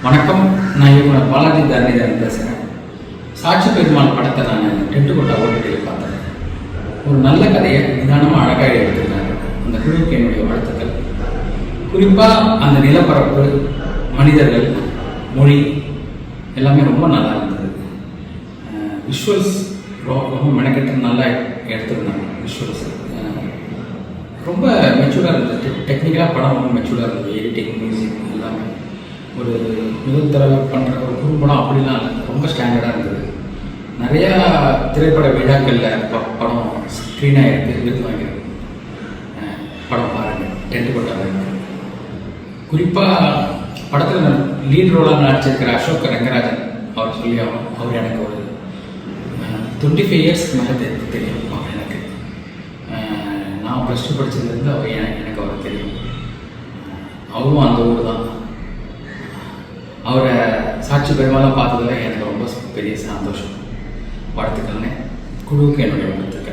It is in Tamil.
வணக்கம். நான் இயக்குனர் பாலாஜி தரணிதரன் பேசுகிறேன். சாட்சி பெருமாள் படத்தை நான் டென்ட்டுக்கோட்டா ஓடிடியில் பார்த்தேன். ஒரு நல்ல கதையை நிதானமாக அழகாக எடுத்துருக்காங்க. அந்த குழுவுக்கு என்னுடைய வாழ்த்துக்கள். குறிப்பாக அந்த நிலப்பரப்பு, மனிதர்கள், மொழி எல்லாமே ரொம்ப நல்லா இருந்தது. விஷுவல்ஸ் ரொம்ப மெனக்கெட்டு நல்லா எடுத்துருந்தாங்க. விஷுவல்ஸ் ரொம்ப மெச்சூர்டாக இருந்தது. டெக்னிக்கலாக படம் ரொம்ப மெச்சூர்டாக இருந்தது. எடிட்டிங், மியூசிக் எல்லாமே ஒரு முதல் தடவை பண்ணுற ஒரு குறும்படம் அப்படிலாம் இல்லை, ரொம்ப ஸ்டாண்டர்டாக இருந்தது. நிறையா திரைப்பட விழாக்களில் படம் ஸ்க்ரீனாக இருக்குது, விருது வாங்கியிருக்கு. படம் பாருங்கள், டென்ட்டுக்கோட்டாவில் இருக்குது. குறிப்பாக படத்தில் லீட் ரோலாக நடிச்சிருக்கிற அசோக் ரங்கராஜன் அவர் சொல்லி அவர் எனக்கு ஒரு 25 இயர்ஸ்க்கு மேலே தெரியும். எனக்கு நான் +2 படித்ததுலேருந்து எனக்கு அவர் தெரியும். அவரும் அந்த ஊர் தான். அவரை சாட்சி பெருமாளாக பார்த்ததில் எனக்கு ரொம்ப பெரிய சந்தோஷம். வாழ்த்துக்கள்னு குழுவுக்கு என்னுடைய வாழ்த்து.